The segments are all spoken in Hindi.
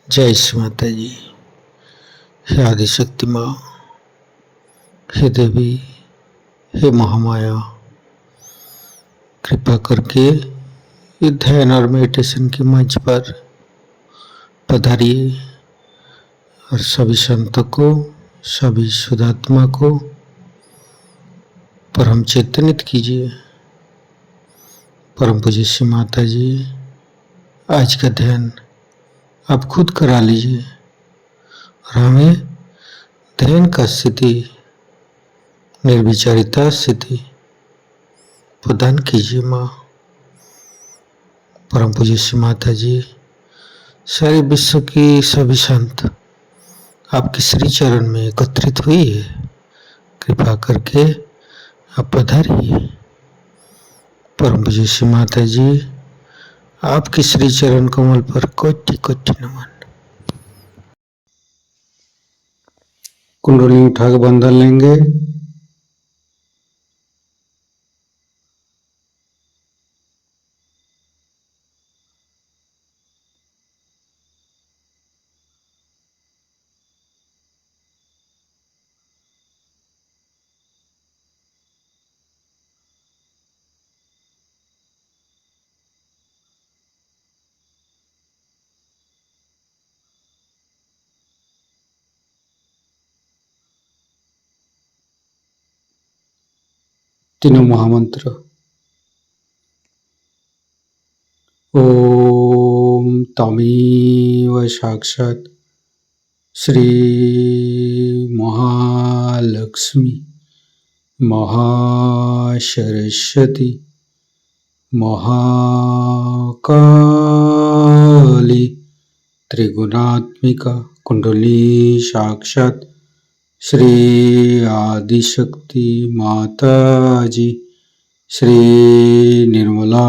जय श्री माता जी। हे आदिशक्ति माँ, हे देवी, हे महामाया, कृपा करके ये ध्यान और मेडिटेशन के मंच पर पधारिए और सभी संतों को, सभी शुद्धात्मा को परम चेतनित कीजिए। परम पूज्य श्री माता जी, आज का ध्यान आप खुद करा लीजिए और हमें ध्यान का स्थिति, निर्विचारिता स्थिति प्रदान कीजिए माँ। परम पूज्य श्री माता जी, सारे विश्व की सभी संत आपके श्री चरण में एकत्रित हुई है, कृपा करके आप पधारिए। परम पूज्य श्री माता जी, आपके श्री चरण कमल पर कोटि कोटि नमन। कुंडली उठा के बंधन लेंगे। तीनों महामंत्र। ओम तमेव साक्षात् श्री महालक्ष्मी महासरस्वती महाकाली त्रिगुणात्मिका कुंडली साक्षात् श्री आदिशक्ति माता जी श्री निर्मला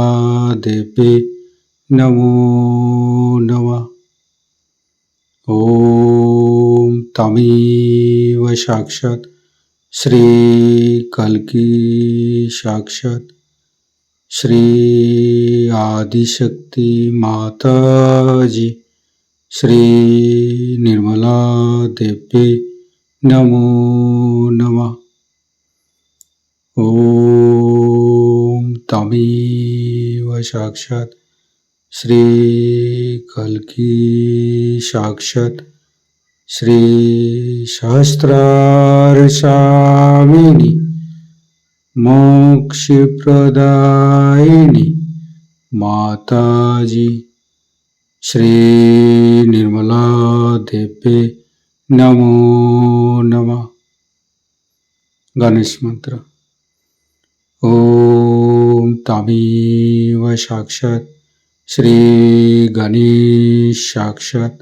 देवी नमो नमः। ओम तमेव साक्षात् श्री कल्की साक्षात् श्री आदिशक्ति माता जी श्री निर्मला देवी नमो नमः। ओम तमेव साक्षात् श्री कल्की साक्षात् श्री सहस्रार स्वामिनी मोक्ष प्रदायिनी माता जी श्री निर्मला देवी नमो नमः। गणेश मंत्र। ओम तमेव साक्षात् श्री गणेश साक्षात्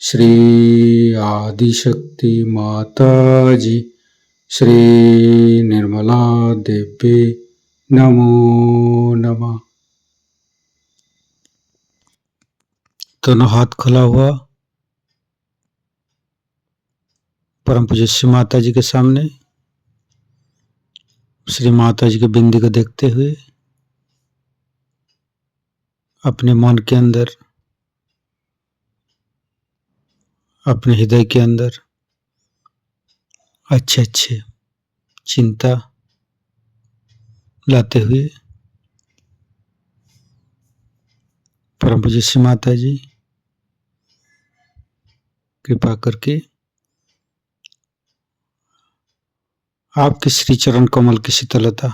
श्री आदिशक्ति माता जी श्री निर्मला देवी नमो नमः। दोनों हाथ खुला हुआ परम पूज्य श्री माता जी के सामने, श्री माता जी के बिंदी को देखते हुए अपने मन के अंदर, अपने हृदय के अंदर अच्छे अच्छे चिंता लाते हुए परम पूज्य श्री माता जी कृपा करके आपके श्री चरण कमल की शीतलता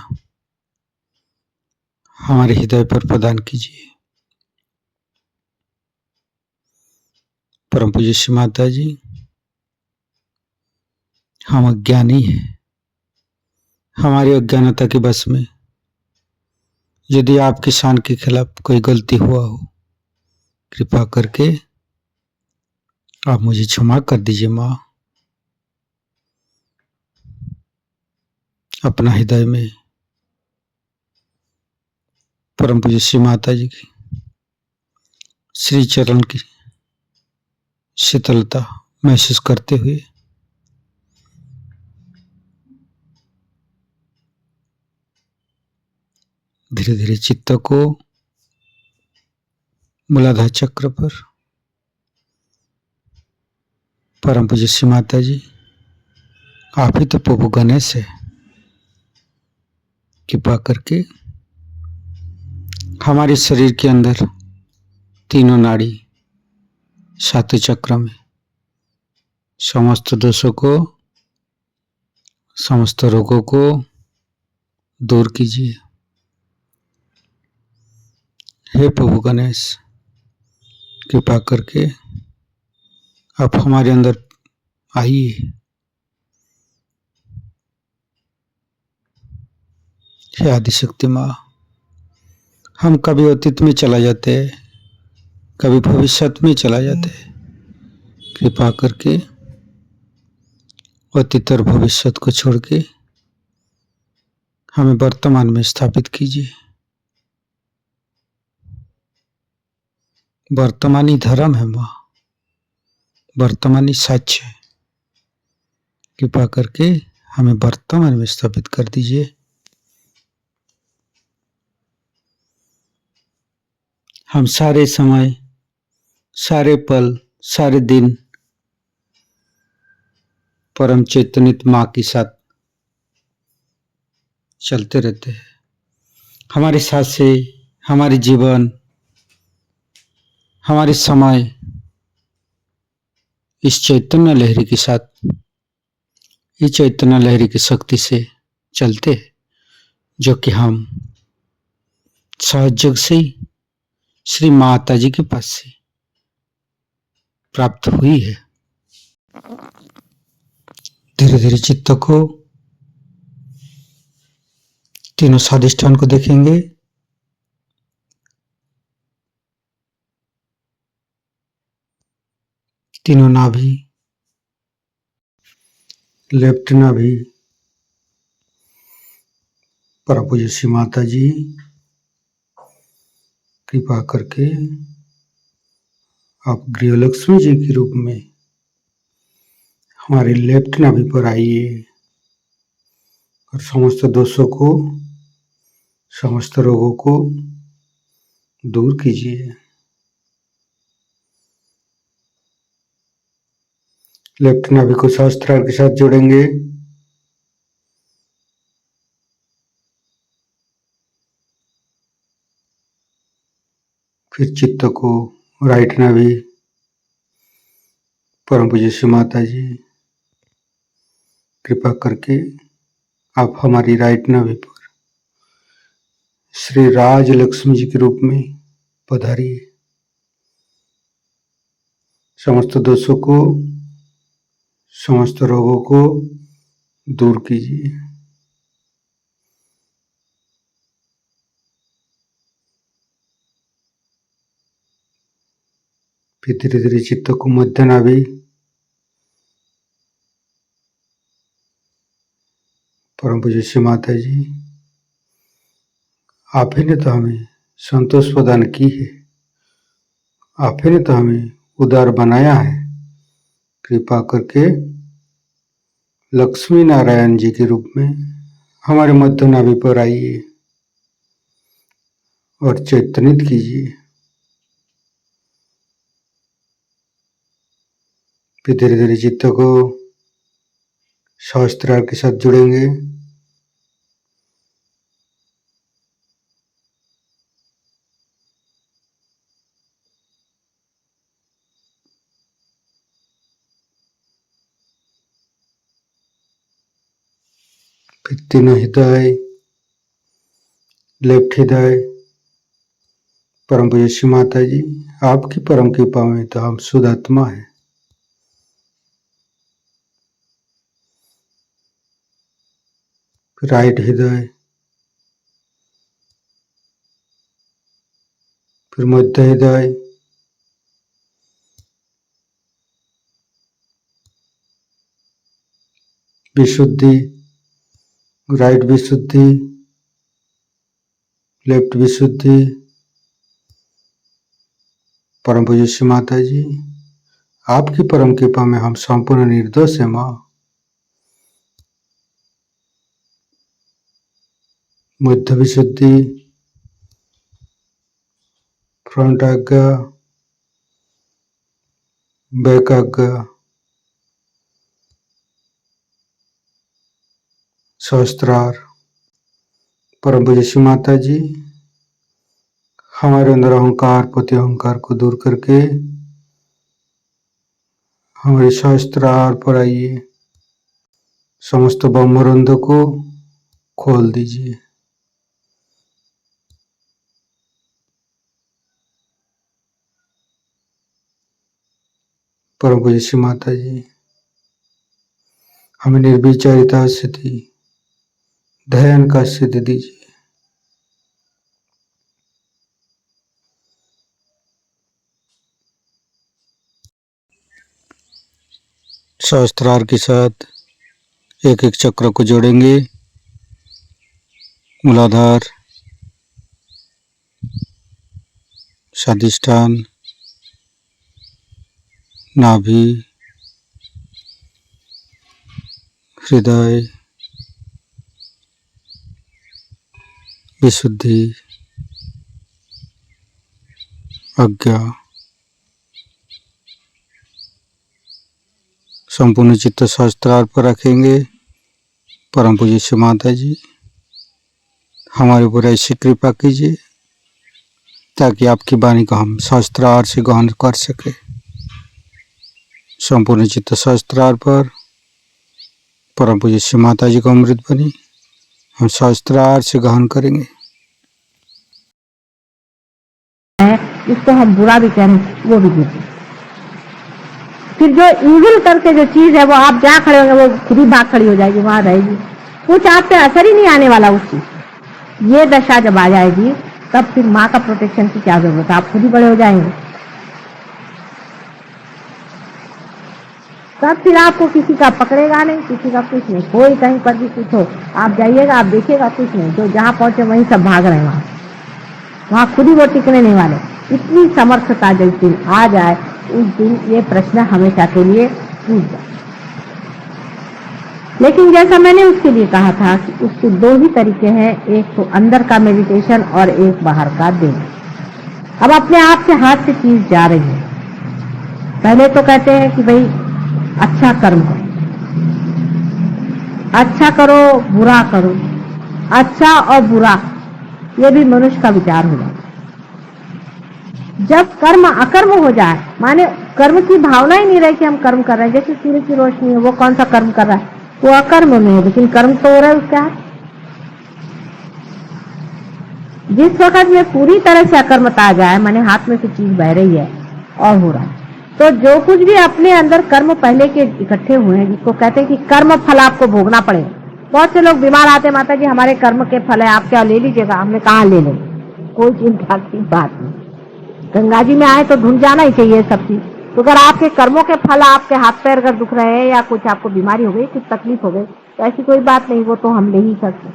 हमारे हृदय पर प्रदान कीजिए। परम पूज्य श्री माता जी, हम अज्ञानी हैं, हमारी अज्ञानता के बस में यदि आपकी शान के खिलाफ कोई गलती हुआ हो, कृपा करके आप मुझे क्षमा कर दीजिए माँ। अपना हृदय में परम पूज्य श्री माता जी की श्री चरण की शीतलता महसूस करते हुए धीरे धीरे चित्त को मूलाधार चक्र पर परम पूज्य श्री माता जी, आप ही तो प्रभु गणेश है। कृपा करके हमारे शरीर के अंदर तीनों नाड़ी सातों चक्र में समस्त दोषों को, समस्त रोगों को दूर कीजिए। हे प्रभु गणेश, कृपा करके आप हमारे अंदर आइए। हे आदिशक्ति माँ, हम कभी अतीत में चला जाते हैं, कभी भविष्य में चला जाते हैं। कृपा करके अतीत और भविष्य को छोड़ के हमें वर्तमान में स्थापित कीजिए। वर्तमानी धर्म है माँ, वर्तमानी सच है। कृपा करके हमें वर्तमान में स्थापित कर दीजिए। हम सारे समय, सारे पल, सारे दिन परम चैतन्य माँ के साथ चलते रहते हैं। हमारे सांसें, हमारे जीवन, हमारे समय इस चैतन्य लहरी के साथ, इस चैतन्य लहरी की शक्ति से चलते हैं, जो कि हम सहयोग से ही श्री माता जी के पास से प्राप्त हुई है। धीरे धीरे चित्त को तीनों स्वादिष्ठान को देखेंगे। तीनों नाभि, लेफ्ट नाभि, परम पूज्य श्री माता जी, कृपा करके आप गृहलक्ष्मी जी के रूप में हमारे लेफ्ट नाभि पर आइए और समस्त दोषों को, समस्त रोगों को दूर कीजिए। लेफ्ट नाभि को सहस्त्रार के साथ जोड़ेंगे। फिर चित्त को राइट नाभि, परम पूज्य श्री माता जी, कृपा करके आप हमारी राइट नाभि पर श्री राज लक्ष्मी जी के रूप में पधारिए। समस्त दोषों को, समस्त रोगों को दूर कीजिए। फिर धीरे धीरे चित्त को मध्य नाभि, परम पूज्य श्री माता जी, आप ही ने तो हमें संतोष प्रदान की है, आप ही ने तो हमें उदार बनाया है। कृपा करके लक्ष्मी नारायण जी के रूप में हमारे मध्य नाभि पर आइए और चैतन्यित कीजिए। फिर धीरे धीरे चित्त को सहस्त्रार के साथ जुड़ेंगे। फिर तीनों हृदय, लेफ्ट हृदय, परम पूज्य श्री माता जी, आपकी परम कृपा में तो हम शुद्ध आत्मा है। फिर राइट हृदय, फिर मध्य हृदय, विशुद्धि, राइट विशुद्धि, लेफ्ट विशुद्धि, परम पूज्य श्री माता जी, आपकी परम कृपा में हम संपूर्ण निर्दोष है माँ। मध्य विशुद्धि, फ्रंट आज्ञा, बैक आज्ञा, सहस्त्रार। परम पूज्य श्री माता जी, हमारे अंदर अहंकार पति अहंकार को दूर करके हमारे सहस्त्रार पर आइए, समस्त ब्रह्मरंध को खोल दीजिए। परम पूज्य श्री माता जी, हमें निर्विचारिता स्थिति ध्यान का सिद्ध दीजिए। सहस्त्रार के साथ एक एक चक्र को जोड़ेंगे। मूलाधार, स्वादिष्ठान, नाभि, हृदय, विशुद्धि, आज्ञा, संपूर्ण चित्त सहस्त्रार पर रखेंगे। परम पूज्य श्री माता जी, हमारे ऊपर ऐसी कृपा कीजिए ताकि आपकी वाणी को हम सहस्त्रार से ग्रहण कर सके। संपूर्ण चित्त सहस्त्रार पर परम पूज्य श्री माता जी को अमृत बनी हम सहस्त्रार से ग्रहण करेंगे। इसको हम बुरा भी कहें वो भी दीजिए। फिर जो इविल करके जो चीज है वो आप जहाँ खड़े होंगे वो खुद ही भाग खड़ी हो जाएगी, वहां रहेगी, कुछ आप पे असर ही नहीं आने वाला उस चीज। ये दशा जब आ जाएगी तब फिर माँ का प्रोटेक्शन की क्या जरूरत है, आप खुद ही बड़े हो जाएंगे। तब फिर आपको किसी का पकड़ेगा नहीं, किसी का कुछ नहीं, कोई कहीं पर भी कुछ हो आप जाइएगा, आप देखिएगा कुछ नहीं, जो जहाँ पहुंचे वहीं सब भाग रहे हैं, वहां खुद ही वो टिकने नहीं वाले। इतनी समर्थता जिस दिन आ जाए उस दिन ये प्रश्न हमेशा के लिए टूट जाए। लेकिन जैसा मैंने उसके लिए कहा था कि उसके दो ही तरीके हैं, एक तो अंदर का मेडिटेशन और एक बाहर का देना। अब अपने आप के हाथ से चीज जा रही है। पहले तो कहते हैं कि भाई अच्छा कर्म करो, अच्छा करो बुरा करो, अच्छा और बुरा ये भी मनुष्य का विचार हो जाए। जब कर्म अकर्म हो जाए, माने कर्म की भावना ही नहीं रहे कि हम कर्म कर रहे हैं, जैसे सूर्य की रोशनी है, वो कौन सा कर्म कर रहा है, वो अकर्म में है, लेकिन कर्म तो हो रहा है उसके हाथ। जिस वक्त में पूरी तरह से अकर्मता आ जाए, माने हाथ में से चीज बह रही है और हो रहा है, तो जो कुछ भी अपने अंदर कर्म पहले के इकट्ठे हुए हैं, जिसको कहते हैं कि कर्म फल आपको भोगना पड़ेगा। बहुत से लोग बीमार आते, माता जी हमारे कर्म के फल है, आप क्या ले लीजिएगा, हमने कहा ले लेंगे, कोई चिंता की बात नहीं। गंगा जी में आए तो धुल जाना ही चाहिए सब चीज। तो अगर आपके कर्मों के फल आपके हाथ पैर अगर दुख रहे हैं या कुछ आपको बीमारी हो गई, कुछ तकलीफ हो गई, तो ऐसी कोई बात नहीं, वो तो हम ले ही सकते।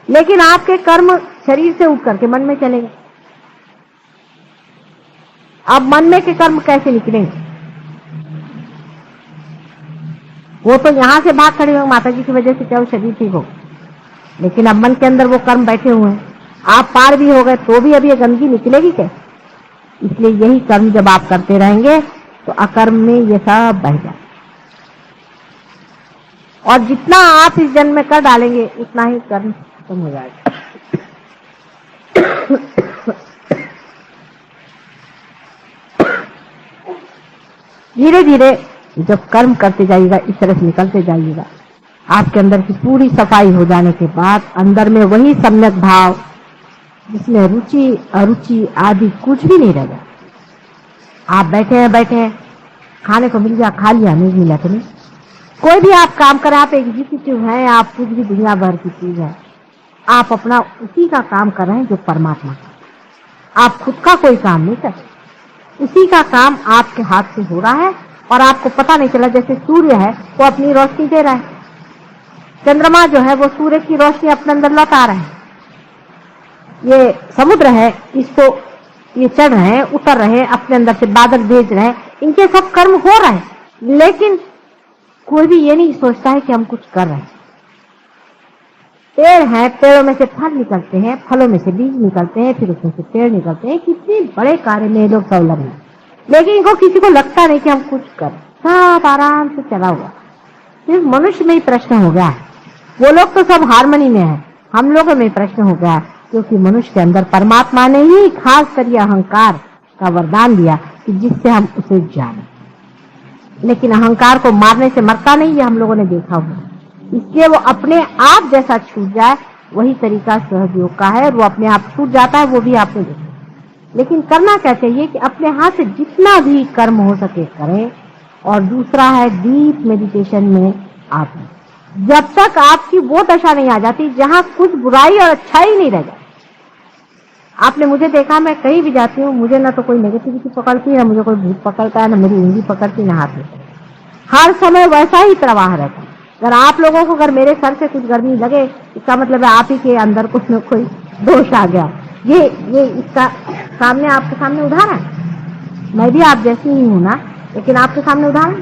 लेकिन आपके कर्म शरीर से उठ करके मन में चलेंगे। अब मन में के कर्म कैसे निकलेंगे? वो तो यहां से भाग खड़े होंगे माता जी की वजह से, चाहे शरीर ठीक हो, लेकिन अब मन के अंदर वो कर्म बैठे हुए हैं। आप पार भी हो गए तो भी अब ये गंदगी निकलेगी कैसे? इसलिए यही कर्म जब आप करते रहेंगे तो अकर्म में ये सब बह जाए, और जितना आप इस जन्म में कर डालेंगे उतना ही कर्म खत्म हो जाएगा। धीरे धीरे जब कर्म करते जाइएगा, इस तरह से निकलते जाइएगा, आपके अंदर की पूरी सफाई हो जाने के बाद अंदर में वही सम्यक भाव जिसमें रुचि अरुचि आदि कुछ भी नहीं रहेगा। आप बैठे हैं, खाने को मिल गया खा लिया, नहीं मिला तो नहीं। कोई भी आप काम करें, आप एग्जीक्यूटिव हैं, आप कुछ भी दुनिया भर की चीज है, आप अपना उसी का काम कर रहे हैं जो परमात्मा का। आप खुद का कोई काम नहीं कर, उसी का काम आपके हाथ से हो रहा है और आपको पता नहीं चला। जैसे सूर्य है वो अपनी रोशनी दे रहा है, चंद्रमा जो है वो सूर्य की रोशनी अपने अंदर लौटा रहे हैं, ये समुद्र है इसको ये चढ़ रहे हैं उतर रहे हैं, अपने अंदर से बादल भेज रहे हैं, इनके सब कर्म हो रहे हैं, लेकिन कोई भी ये नहीं सोचता है कि हम कुछ कर रहे हैं। पेड़ हैं, पेड़ों में से फल निकलते हैं, फलों में से बीज निकलते हैं, फिर उसमें से पेड़ निकलते हैं। कितने बड़े कार्य में लोग संलग्न हैं, लेकिन इनको किसी को लगता नहीं कि हम कुछ कर, सब आराम से चला हुआ। सिर्फ मनुष्य में ही प्रश्न हो गया है वो लोग तो सब हार्मनी में है, हम लोगों में प्रश्न हो गया, क्योंकि मनुष्य के अंदर परमात्मा ने ही खास कर अहंकार का वरदान दिया कि जिससे हम उसे जाने। लेकिन अहंकार को मारने से मरता नहीं, ये हम लोगों ने देखा हुआ, इसलिए वो अपने आप जैसा छूट जाए वही तरीका सहयोग का है, वो अपने आप छूट जाता है, वो भी आपने देखा। लेकिन करना क्या चाहिए कि अपने हाथ से जितना भी कर्म हो सके करें, और दूसरा है डीप मेडिटेशन में आप, जब तक आपकी वो दशा नहीं आ जाती जहां कुछ बुराई और अच्छाई नहीं रह जाती। आपने मुझे देखा, मैं कहीं भी जाती हूँ, मुझे ना तो कोई नेगेटिविटी पकड़ती है, ना मुझे कोई भूत पकड़ता है, ना मेरी उंगली पकड़ती, ना हाथ में। हर समय वैसा ही प्रवाह रहता है। अगर आप लोगों को अगर मेरे सर से कुछ गर्मी लगे, इसका मतलब है आप ही के अंदर कुछ न कोई दोष आ गया। ये इसका सामने आपके सामने उदाहरण है। मैं भी आप जैसी ही हूँ ना, लेकिन आपके सामने उदाहरण।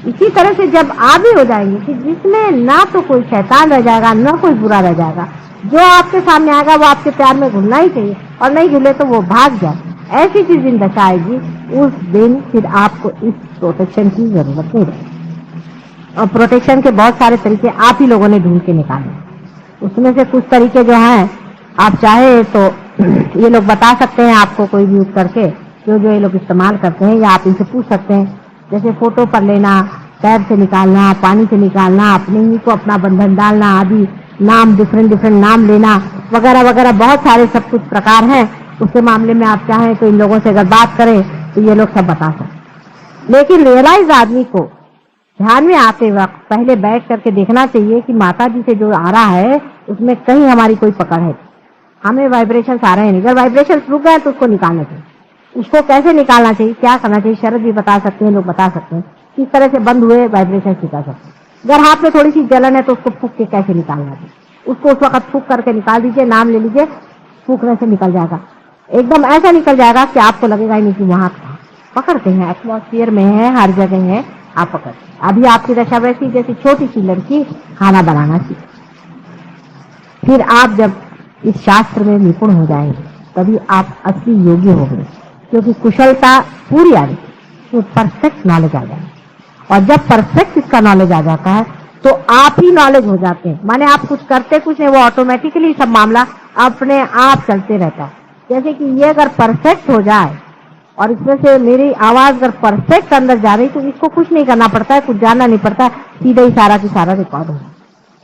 इसी तरह से जब आप भी हो जाएंगे कि जिसमें ना तो कोई शैतान रह जाएगा, ना कोई बुरा रह जाएगा, जो आपके सामने आएगा वो आपके प्यार में घुलना ही चाहिए, और नहीं घुले तो वो भाग जाए। ऐसी जिस दिन दशा आएगी उस दिन फिर आपको इस प्रोटेक्शन की जरूरत नहीं रहेगी। और प्रोटेक्शन के बहुत सारे तरीके आप ही लोगों ने ढूंढ के निकाले। उसमें से कुछ तरीके जो हैं, आप चाहे तो ये लोग बता सकते हैं आपको, कोई भी यूज करके जो ये लोग इस्तेमाल करते हैं, या आप इनसे पूछ सकते हैं। जैसे फोटो पर लेना, पैर से निकालना, पानी से निकालना, अपने ही को अपना बंधन डालना आदि, नाम डिफरेंट नाम लेना वगैरह वगैरह, बहुत सारे सब कुछ प्रकार हैं। उसके मामले में आप चाहें तो इन लोगों से अगर बात करें तो ये लोग सब बता सकते। लेकिन रियलाइज आदमी को ध्यान में आते वक्त पहले बैठ करके देखना चाहिए कि माता जी से जो आ रहा है उसमें कहीं हमारी कोई पकड़ है, हमें वाइब्रेशन आ रहे हैं। अगर वाइब्रेशन रुक गए तो उसको निकालना चाहिए। उसको कैसे निकालना चाहिए, क्या करना चाहिए, शरद भी बता सकते हैं, लोग बता सकते हैं किस तरह से बंद हुए वाइब्रेशन सिखा सकते हैं। अगर हाथ में थोड़ी सी जलन है तो उसको फूक के कैसे निकालना चाहिए, उसको उस वक्त फूक करके निकाल दीजिए, नाम ले लीजिए, फूकने से निकल जाएगा। एकदम ऐसा निकल जाएगा कि आपको लगेगा ही नहीं कि वहां पकड़ते हैं, एटमॉस्फेयर में है, हर जगह है, आप पकड़ते। अभी आपकी दशा वैसी जैसी छोटी सी लड़की खाना बनाना सीखे। फिर आप जब इस शास्त्र में निपुण हो जाएंगे तभी आप असली योगी होंगे, क्योंकि कुशलता पूरी आ जाएगी, तो परफेक्ट नॉलेज आ जाएगा। और जब परफेक्ट इसका नॉलेज आ जाता है तो आप ही नॉलेज हो जाते हैं, माने आप कुछ करते कुछ नहीं, वो ऑटोमेटिकली सब मामला अपने आप चलते रहता है। जैसे कि ये अगर परफेक्ट हो जाए और इसमें से मेरी आवाज अगर परफेक्ट अंदर जा रही तो इसको कुछ नहीं करना पड़ता है, कुछ जानना नहीं पड़ता है, सीधा ही सारा की सारा रिकॉर्ड हो।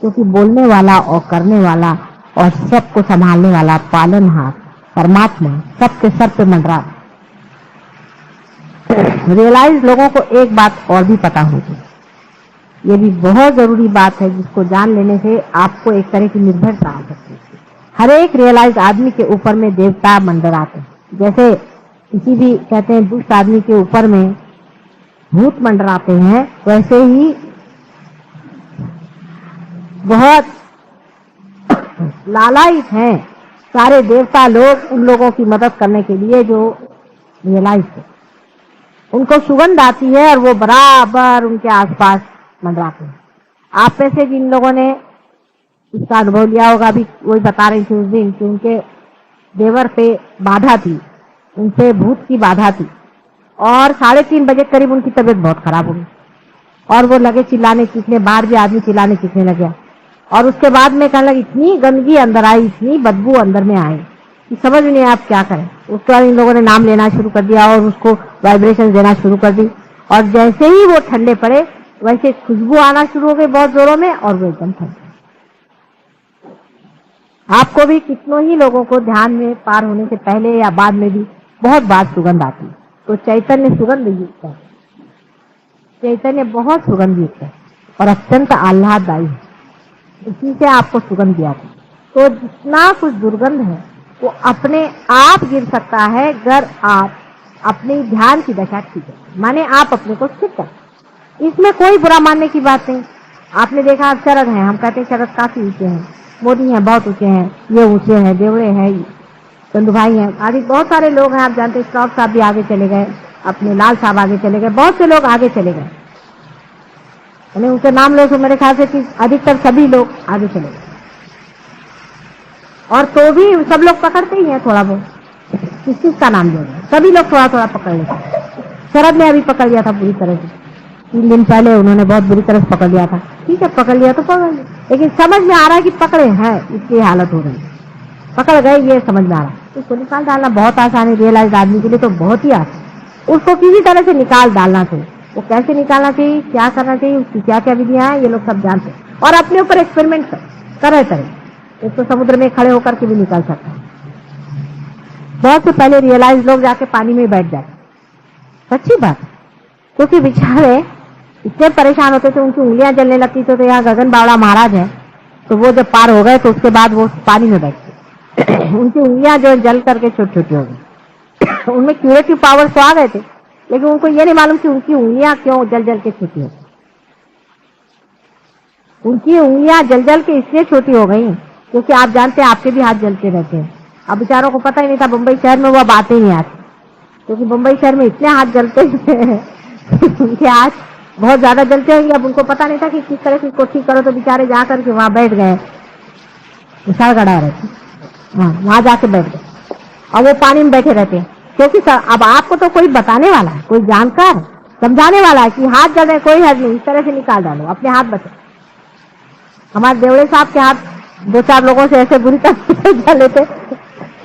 क्योंकि बोलने वाला और करने वाला और सबको संभालने वाला पालनहार परमात्मा सबके सर पे मंडरा। रियलाइज लोगों को एक बात और भी पता होगी, ये भी बहुत जरूरी बात है, जिसको जान लेने से आपको एक तरह की निर्भरता आ सकती है। हर एक रियलाइज आदमी के ऊपर में देवता मंडराते हैं। जैसे किसी भी कहते हैं दुष्ट आदमी के ऊपर में भूत मंडराते हैं, वैसे ही बहुत लालायित हैं सारे देवता लोग उन लोगों की मदद करने के लिए जो रियलाइज है। उनको सुगंध आती है और वो बराबर उनके आसपास मंडराते हैं। आप में से जिन लोगों ने इसका अनुभव लिया होगा, अभी वही बता रही थी उस दिन कि उनके देवर पे बाधा थी, उनसे भूत की बाधा थी, और 3:30 बजे करीब उनकी तबीयत बहुत खराब हो गई और वो लगे चिल्लाने चीखने, बाहर भी आदमी चिल्लाने चीखने लगे। और उसके बाद में कहने लगी इतनी गंदगी अंदर आई, इतनी बदबू अंदर में आई कि समझ नहीं आप क्या करें। उसके बाद इन लोगों ने नाम लेना शुरू कर दिया और उसको वाइब्रेशन देना शुरू कर दी, और जैसे ही वो ठंडे पड़े वैसे खुशबू आना शुरू हो गई बहुत जोरों में, और वो एकदम ठंडे। आपको भी कितनों ही लोगों को ध्यान में पार होने से पहले या बाद में भी बहुत बार सुगंध आती है। तो चैतन्य सुगंध युक्त है, चैतन्य बहुत सुगंध युक्त है और अत्यंत आह्लाददायी है, इसी से आपको सुगंध दिया था। तो जितना कुछ दुर्गंध है वो अपने आप गिर सकता है अगर आप अपनी ध्यान की दशा ठीक है, माने आप अपने को स्थिर कर। इसमें कोई बुरा मानने की बात नहीं। आपने देखा आप शरद हैं, हम कहते हैं शरद काफी ऊंचे हैं, मोदी हैं बहुत ऊंचे हैं, ये ऊंचे हैं, देवड़े हैं, चंदू भाई हैं, आदि बहुत सारे लोग हैं। आप जानते हैं श्रॉफ साहब भी आगे चले गए, अपने लाल साहब आगे चले गए, बहुत से लोग आगे चले गए। उनके नाम लो तो मेरे ख्याल से अधिकतर सभी लोग आगे चले गए, और तो भी सब लोग पकड़ते ही हैं थोड़ा बहुत, किस का नाम ले, सभी लोग थोड़ा थोड़ा पकड़ लेते। शरद ने अभी पकड़ लिया था पूरी तरह से, 3 दिन पहले उन्होंने बहुत बुरी तरह से पकड़ लिया था। ठीक है, पकड़ लिया तो पकड़ लिया। लेकिन समझ में आ रहा है कि पकड़े हैं, इसकी हालत हो रही है, पकड़ गए, ये समझ में आ रहा है। तो उसको निकाल डालना बहुत आसान है, रियलाइज आदमी के लिए तो बहुत ही आसान। उसको किसी तरह से निकाल डालना चाहिए। वो कैसे निकालना चाहिए, क्या करना चाहिए, उसकी क्या क्या विधियां हैं, ये लोग सब जानते हैं और अपने ऊपर एक्सपेरिमेंट करे करें। एक तो समुद्र में खड़े होकर के भी निकाल सकता है। बहुत से पहले रियलाइज लोग जाके पानी में बैठ जाते, सच्ची बात, क्योंकि बेचारे इतने परेशान होते थे, उनकी उंगलियां जलने लगती थी। तो यहाँ गगन बावड़ा महाराज है, तो वो जब पार हो गए तो उसके बाद वो पानी में बैठते उनकी उंगलियां जो जल करके छोटी छोटी हो गई उनमें क्यूरेटिव पावर तो आ गए थे, लेकिन उनको ये नहीं मालूम कि उनकी उंगलियां क्यों जल जल के छोटी हो गई। उनकी उंगलियां जल जल के इसलिए छोटी हो गई क्योंकि आप जानते हैं आपके भी हाथ जलते रहते हैं। अब बेचारों को पता ही नहीं था, मुंबई शहर में वो अब आते ही नहीं आते, क्योंकि मुंबई शहर में इतने हाथ जलते हैं उनके हाथ बहुत ज्यादा जलते होंगे। अब उनको पता नहीं था कि किस तरह से इसको ठीक करो, तो बेचारे जाकर के वहां बैठ गए, विशाल गड़ा रहते, वहां जाके बैठ गए और वो पानी में बैठे रहते हैं। क्योंकि अब आपको तो कोई बताने वाला है, कोई जानकार समझाने वाला है कि हाथ जल रहे, कोई हर्ज नहीं, इस तरह से निकाल डालो, अपने हाथ बचे। हमारे देवड़े साहब के हाथ दो चार लोगों से ऐसे बुरी तरह से जले थे,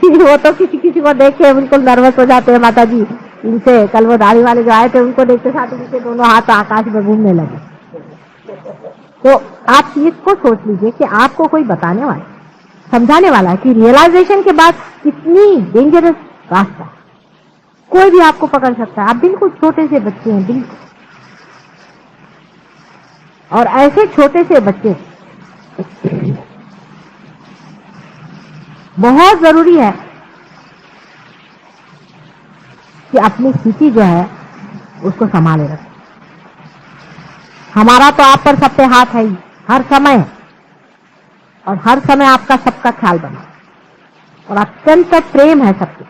वो तो किसी किसी को देख के बिल्कुल नर्वस हो जाते हैं। माता जी इनसे कल वो दाढ़ी वाले जो आए थे, उनको देखते साथ उनके दोनों हाथ आकाश में घूमने लगे। तो आप चीज को सोच लीजिए कि आपको कोई बताने वाला, समझाने वाला है कि रियलाइजेशन के बाद कितनी डेंजरस रास्ता है, कोई भी आपको पकड़ सकता है। आप बिल्कुल छोटे से बच्चे हैं, बिल्कुल, और ऐसे छोटे से बच्चे बहुत जरूरी है कि अपनी स्थिति जो है उसको संभाले रखें। हमारा तो आप पर सब पे हाथ है ही हर समय, और हर समय आपका सबका ख्याल बना, और अत्यंत प्रेम है सबके,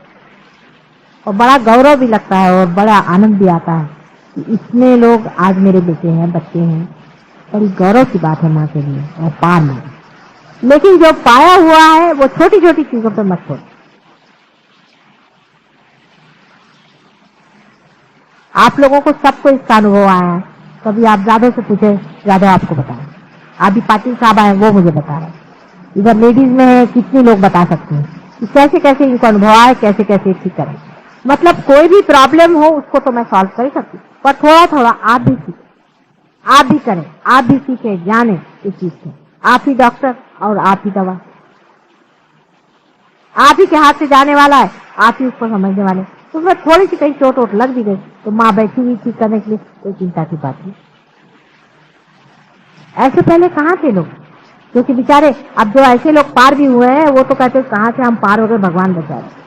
और बड़ा गौरव भी लगता है और बड़ा आनंद भी आता है कि इतने लोग आज मेरे बेटे हैं, बच्चे हैं। बड़ी गौरव की बात है माँ के लिए और पार में। लेकिन जो पाया हुआ है वो छोटी छोटी चीजों पे मत छोड़ो। आप लोगों को सबको इसका अनुभव आया है। कभी आप जादव से पूछे, जादव आपको बताए, अभी पाटिल साहब आए वो मुझे बता रहे, इधर लेडीज में है, कितने लोग बता सकते हैं कि कैसे कैसे इनको अनुभव आए, कैसे कैसे ठीक करें। मतलब कोई भी प्रॉब्लम हो उसको तो मैं सॉल्व कर सकती, पर थोड़ा थोड़ा आप भी सीखें, आप भी करें, आप भी सीखें, जाने इस चीज से। आप ही डॉक्टर और आप ही दवा, आप ही के हाथ से जाने वाला है, आप ही उसको समझने वाले। तो उसमें थोड़ी सी कहीं चोट वोट लग भी गई तो माँ बैठी हुई ठीक करने के लिए, कोई चिंता की बात नहीं। ऐसे पहले कहाँ थे लोग, क्योंकि बेचारे अब जो ऐसे लोग पार भी हुए हैं वो तो कहते कहाँ से हम पार हो गए, भगवान बचा रहे।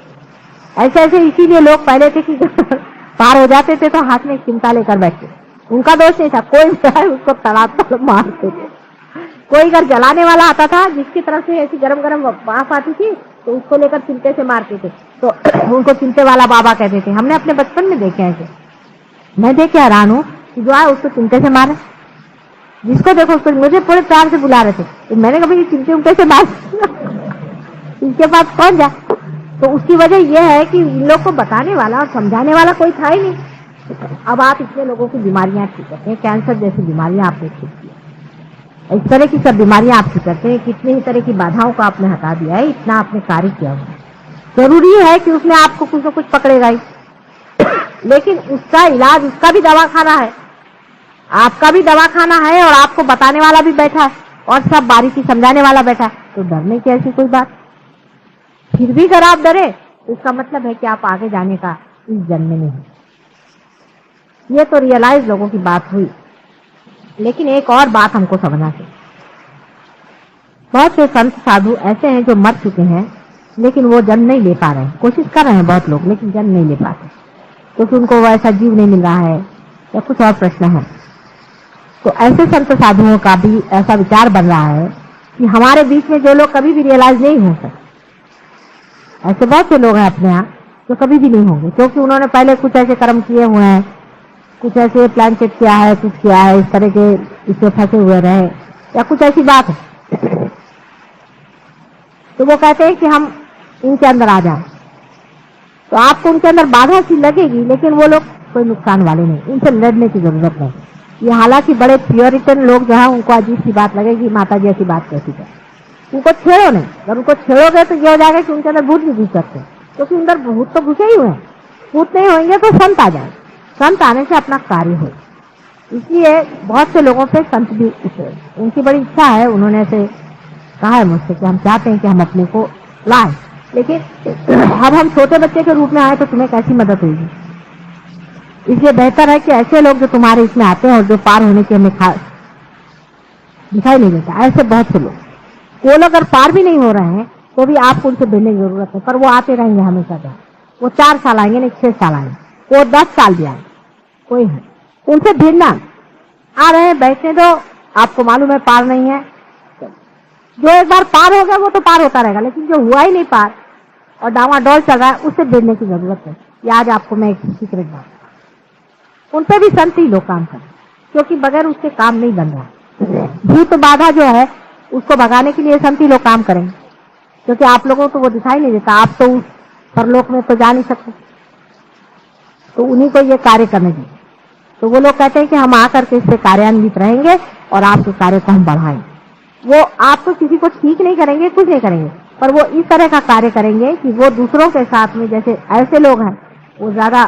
ऐसे ऐसे इसीलिए लोग पहले थे कि पार हो जाते थे तो हाथ में चिमटा लेकर बैठते, उनका दोष नहीं था, कोई उसको तड़ाक मारते थे। कोई घर जलाने वाला आता था जिसकी तरफ से ऐसी गरम गरम वाफ आती थी तो उसको लेकर चिमटे से मारते थे, तो उनको चिमटे वाला बाबा कहते थे। हमने अपने बचपन में देखे ऐसे, मैं देख के हैरान हूँ कि जो है उसको चिमटे से मारे, जिसको देखो उसको, मुझे पूरे प्यार से बुला रहे थे, तो मैंने कभी चिमटे उमटे से मार इसके पास कौन जाए। तो उसकी वजह यह है कि इन लोग को बताने वाला और समझाने वाला कोई था ही नहीं। अब आप इतने लोगों की बीमारियां ठीक करते हैं, कैंसर जैसी बीमारियां आपने ठीक की, इस तरह की सब बीमारियां आप ठीक करते हैं, कितने ही तरह की बाधाओं को आपने हटा दिया है, इतना आपने कार्य किया हुआ है। जरूरी है कि उसमें आपको कुछ न कुछ पकड़ेगा ही लेकिन उसका इलाज, उसका भी दवाखाना है, आपका भी दवाखाना है, और आपको बताने वाला भी बैठा है और सब बारीकी समझाने वाला बैठा है। तो डरने की ऐसी कोई बात, फिर भी अगर आप डरे तो इसका मतलब है कि आप आगे जाने का इस जन्म में नहीं। ये तो रियलाइज लोगों की बात हुई, लेकिन एक और बात हमको समझना चाहिए। बहुत से संत साधु ऐसे हैं जो मर चुके हैं लेकिन वो जन्म नहीं ले पा रहे हैं, कोशिश कर रहे हैं बहुत लोग लेकिन जन्म नहीं ले पाते, क्योंकि उनको वैसा जीव नहीं मिल रहा है या कुछ और प्रश्न है। तो ऐसे संत साधुओं का भी ऐसा विचार बन रहा है कि हमारे बीच में जो लोग कभी भी रियलाइज नहीं हो सकते, ऐसे बहुत से लोग हैं अपने यहाँ जो कभी भी नहीं होंगे, क्योंकि उन्होंने पहले कुछ ऐसे कर्म किए हुए हैं, कुछ ऐसे प्लान सेट किया है, कुछ किया है, इस तरह के इसमें फंसे हुए रहे या कुछ ऐसी बात है। तो वो कहते हैं कि हम इनके अंदर आ जाएं, तो आपको उनके अंदर बाधा सी लगेगी, लेकिन वो लोग कोई नुकसान वाले नहीं, इनसे लड़ने की जरूरत नहीं। ये हालांकि बड़े प्योरिटन लोग जो है उनको अजीब सी बात लगेगी, माता जी ऐसी बात कैसी कर, उनको छेड़ो नहीं। अगर उनको छेड़ोगे तो ये हो जाएगा कि उनके अंदर भूत भी घुस सकते हैं, क्योंकि अंदर भूत तो घुसे ही हुए हैं। भूत नहीं होंगे तो संत आ जाए, संत आने से अपना कार्य हो। इसलिए बहुत से लोगों पे संत भी उतरे, उनकी बड़ी इच्छा है, उन्होंने ऐसे कहा है मुझसे कि हम चाहते हैं कि हम अपने को लाएं, लेकिन अब हम छोटे बच्चे के रूप में आए तो तुम्हें कैसी मदद होगी। इसलिए बेहतर है कि ऐसे लोग जो तुम्हारे इसमें आते हैं और जो पार होने के हमें दिखाई नहीं देता, ऐसे बहुत से लोग, वो अगर पार भी नहीं हो रहे हैं तो भी आपको उनसे मिलने की जरूरत है, पर वो आते रहेंगे हमेशा का। वो 4 साल आएंगे, नहीं 6 साल आएंगे, वो 10 साल भी आए, कोई है उनसे भिड़ना। आ रहे हैं, बैठने दो, आपको मालूम है पार नहीं है। जो एक बार पार हो गया वो तो पार होता रहेगा, लेकिन जो हुआ ही नहीं पार और डावाडोल चल रहा है, उससे भिड़ने की जरूरत है। ये आज आपको मैं एक सीक्रेट बात, उन पे भी संत ही लोग काम करें, क्योंकि बगैर उसके काम नहीं बन रहा। भूत बाधा जो है उसको भगाने के लिए संत ही लोग काम करेंगे, क्योंकि आप लोगों को तो वो दिखाई नहीं देता, आप तो उस परलोक में तो जा नहीं सकते, तो उन्हीं को ये कार्य करने दीजिए। तो वो लोग कहते हैं कि हम आकर के इससे कार्यान्वित रहेंगे और आपके कार्य को हम बढ़ाएंगे। वो आपको किसी को ठीक नहीं करेंगे, कुछ नहीं करेंगे, पर वो इस तरह का कार्य करेंगे कि वो दूसरों के साथ में, जैसे ऐसे लोग हैं वो ज्यादा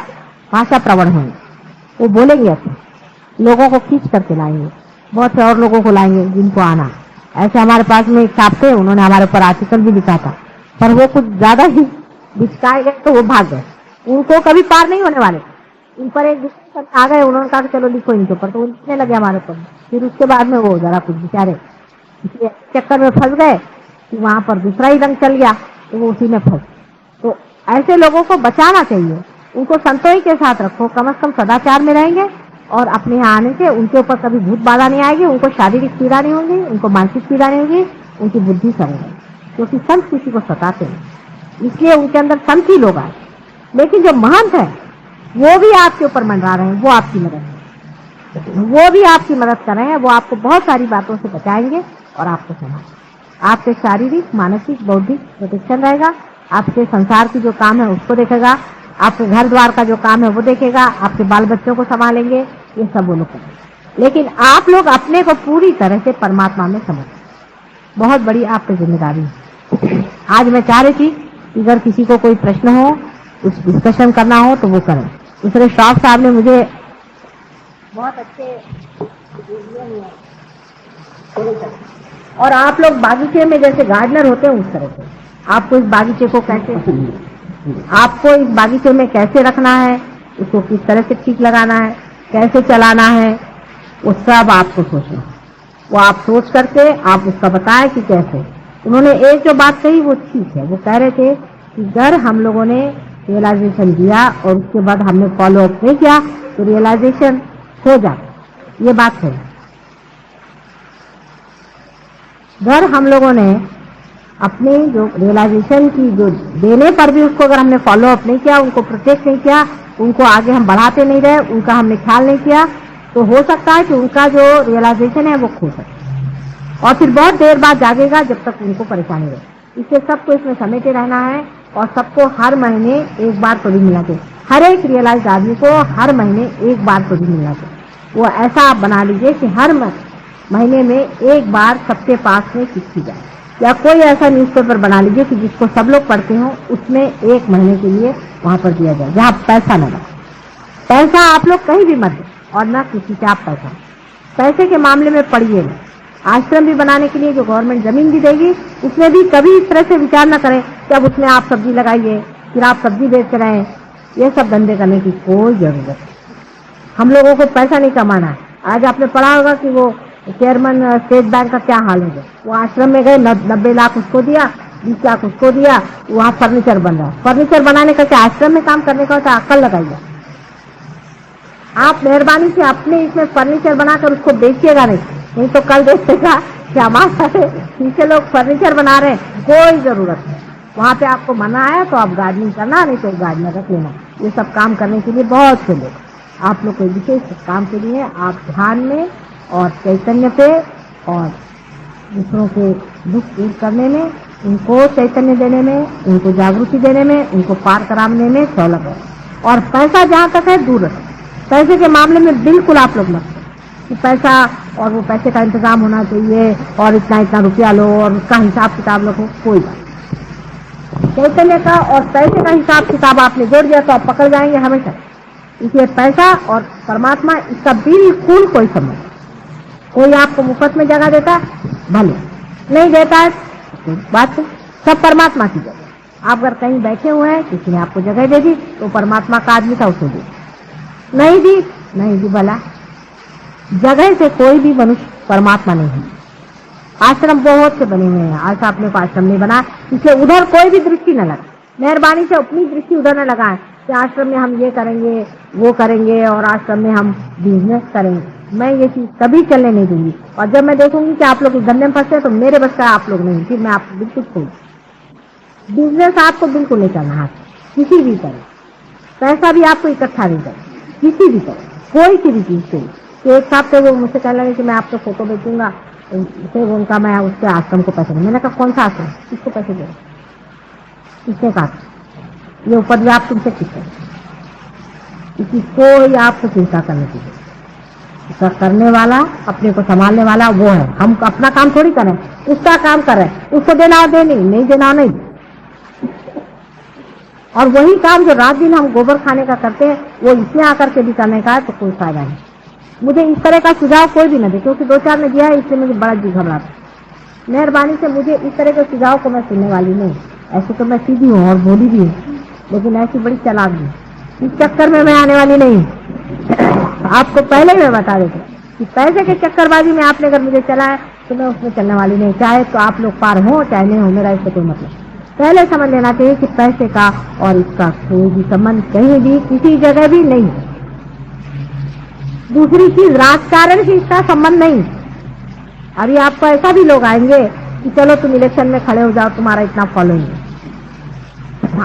भाषा प्रवण होंगे, वो बोलेंगे अच्छे, लोगों को खींच करके लाएंगे, बहुत से और लोगों को लाएंगे जिनको आना। ऐसे हमारे पास में एक साहब थे, उन्होंने हमारे ऊपर आर्टिकल भी लिखा था, पर वो कुछ ज्यादा ही बिचकाए गए तो वो भाग गए, उनको कभी पार नहीं होने वाले। इन पर एक दूसरे आ गए, उन्होंने कहा चलो लिखो इनके ऊपर, तो वो लिखने लगे हमारे ऊपर। फिर उसके बाद में वो जरा कुछ बेचारे इसलिए चक्कर में फंस गए कि वहां पर दूसरा ही रंग चल गया, तो वो उसी में फंस। तो ऐसे लोगों को बचाना चाहिए, उनको संतों ही के साथ रखो, कम से कम सदाचार में रहेंगे और अपने यहाँ आने से उनके ऊपर कभी भूत बाधा नहीं आएगी, उनको शारीरिक पीड़ा नहीं होगी, उनको मानसिक पीड़ा नहीं होगी, उनकी बुद्धि सरेगी, क्योंकि संत किसी को सताते हैं, इसलिए उनके अंदर संत ही लोग आए। लेकिन जो महंत है वो भी आपके ऊपर मंडरा रहे हैं, वो आपकी मदद कर रहे हैं, वो आपको बहुत सारी बातों से बचाएंगे और आपको संभालेंगे। आपके शारीरिक, मानसिक, बौद्धिक प्रोटेक्शन रहेगा, आपके संसार की जो काम है उसको देखेगा, आपके घर द्वार का जो काम है वो देखेगा, आपके बाल बच्चों को संभालेंगे, ये सब वो लोग करेंगे। लेकिन आप लोग अपने को पूरी तरह से परमात्मा में समझ, बहुत बड़ी आप पे जिम्मेदारी है। आज मैं चाह रही थी कि अगर किसी को कोई प्रश्न हो, कुछ डिस्कशन करना हो तो वो करें। दूसरे शौक साहब ने मुझे बहुत अच्छे और आप लोग बागीचे में जैसे गार्डनर होते हैं उस तरह से आपको इस बागीचे को कैसे, आपको इस बागीचे में कैसे रखना है, उसको किस तरह से ठीक लगाना है, कैसे चलाना है, वो सब आपको सोचना। वो आप सोच करके आप उसका बताएं कि कैसे। उन्होंने एक जो बात कही वो ठीक है, वो कह रहे थे कि अगर हम लोगों ने रियलाइजेशन दिया और उसके बाद हमने फॉलो अप नहीं किया तो रियलाइजेशन हो जाए, ये बात है। अगर हम लोगों ने अपनी जो रियलाइजेशन की जो देने पर भी उसको अगर हमने फॉलो अप नहीं किया, उनको प्रोटेक्ट नहीं किया, उनको आगे हम बढ़ाते नहीं रहे, उनका हमने ख्याल नहीं किया, तो हो सकता है कि उनका जो रियलाइजेशन है वो खो सकता और फिर बहुत देर बाद जागेगा जब तक उनको परेशानी रहे। इससे सबको इसमें समेटे रहना है और सबको हर महीने एक बार तो भी मिलना चाहिए। हर एक रियलाइज आदमी को हर महीने एक बार तो भी मिलना चाहिए। वो ऐसा आप बना लीजिए कि हर महीने में एक बार सबके पास में चिट्ठी जाए, या कोई ऐसा न्यूज़पेपर बना लीजिए कि जिसको सब लोग पढ़ते हो, उसमें एक महीने के लिए वहां पर दिया जाए, जहाँ पैसा न लगे। पैसा आप लोग कहीं भी मत दें और न किसी से आप पैसे के मामले में पढ़िए नहीं। आश्रम भी बनाने के लिए जो गवर्नमेंट जमीन भी देगी उसमें भी कभी इस तरह से विचार न करें कि अब उसमें आप सब्जी लगाइए, फिर आप सब्जी बेच रहे हैं। ये सब धंधे करने की कोई जरूरत नहीं। हम लोगों को पैसा नहीं कमाना है। आज आपने पढ़ा होगा कि वो चेयरमैन स्टेट बैंक का क्या हाल है, वो आश्रम में गए, 90 लाख उसको दिया, 20 लाख उसको दिया, वहाँ फर्नीचर बन रहा है। फर्नीचर बनाने का क्या आश्रम में काम करने का होता है? अक्ल लगाइए। आप मेहरबानी से अपने इसमें फर्नीचर बनाकर उसको बेचिएगा नहीं तो कल देखिएगा कि हमारे पीछे लोग फर्नीचर बना रहे हैं, कोई जरूरत नहीं। वहाँ पे आपको मना आया तो आप गार्डनिंग करना, नहीं तो गार्डनर रख लेना। ये सब काम करने के लिए बहुत से लोग, आप लोग को विशेष काम के लिए आप ध्यान में और चैतन्य पे और दूसरों के दुख दूर करने में, उनको चैतन्य देने में, उनको जागृति देने में, उनको पार कराने में सहूलत है। और पैसा जहाँ तक है दूर रखें, पैसे के मामले में बिल्कुल आप लोग मत। कि पैसा और वो पैसे का इंतजाम होना चाहिए और इतना इतना रुपया लो और उसका हिसाब किताब रखो, कोई बात। चैतन्य का और पैसे का हिसाब किताब आपने जोड़ दिया तो आप पकड़ जाएंगे हमेशा। इसलिए पैसा और परमात्मा, इसका बिल्कुल कोई संबंध नहीं। कोई आपको मुफ्त में जगह देता है, भले नहीं देता है तो बात है, सब परमात्मा की जगह। आप अगर कहीं बैठे हुए हैं, किसी ने आपको जगह दे दी तो परमात्मा का आदमी था, उसको दी, नहीं दी भला। जगह से कोई भी मनुष्य परमात्मा नहीं है। आश्रम बहुत से बने हुए हैं, आज आपने को आश्रम नहीं बना, इसलिए उधर कोई भी दृष्टि न लगा। मेहरबानी से अपनी दृष्टि उधर न लगाएं कि आश्रम में हम ये करेंगे वो करेंगे और आश्रम में हम बिजनेस करेंगे। मैं ये चीज कभी चलने नहीं दूंगी। और जब मैं देखूंगी कि आप लोग इस धंधे में फंसते हैं तो मेरे बस का आप लोग नहीं, फिर मैं आपको बिल्कुल छोड़। बिजनेस आपको बिल्कुल नहीं करना हाथ, किसी भी तरह। पैसा भी आपको इकट्ठा नहीं करना, किसी भी तरह, कोई सी भी चीज से। एक साहब थे, वो मुझसे कहने लगे कि मैं आपको फोटो बेचूंगा, फिर उनका मैं उसके आश्रम को पैसे दूँ। मैंने कहा कौन सा आश्रम, किसको पैसे दे, किसने कहा ये ऊपर आप तुमसे किसने, किसी कोई आपको चिंता करने की इसका करने वाला, अपने को संभालने वाला वो है। हम अपना काम थोड़ी करें, उसका काम कर रहे हैं, उसको देना हो देनी, नहीं देना हो नहीं। और वही काम जो रात दिन हम गोबर खाने का करते हैं वो इसमें आकर के भी करने का है तो कोई फायदा नहीं। मुझे इस तरह का सुझाव कोई भी न दे, क्योंकि 2-4 ने दिया है, इसलिए मुझे बड़ा जी घबराता। मेहरबानी से मुझे इस तरह के सुझाव को मैं सुनने वाली नहीं। ऐसे तो मैं सीधी हूँ और बोली भी हूँ, लेकिन ऐसी बड़ी चालाक भी, इस चक्कर में मैं आने वाली नहीं। आपको पहले मैं बता देती कि पैसे के चक्करबाजी में आपने अगर मुझे चला है तो मैं उसमें चलने वाली नहीं। चाहे तो आप लोग पार हो चाहे नहीं हो, मेरा इससे कोई मतलब। पहले समझ लेना चाहिए कि पैसे का और इसका कोई भी संबंध कहीं भी किसी जगह भी नहीं। दूसरी चीज, राजकारण से इसका संबंध नहीं। अभी आपको ऐसा भी लोग आएंगे कि चलो तुम इलेक्शन में खड़े हो जाओ, तुम्हारा इतना फॉलोइंग है।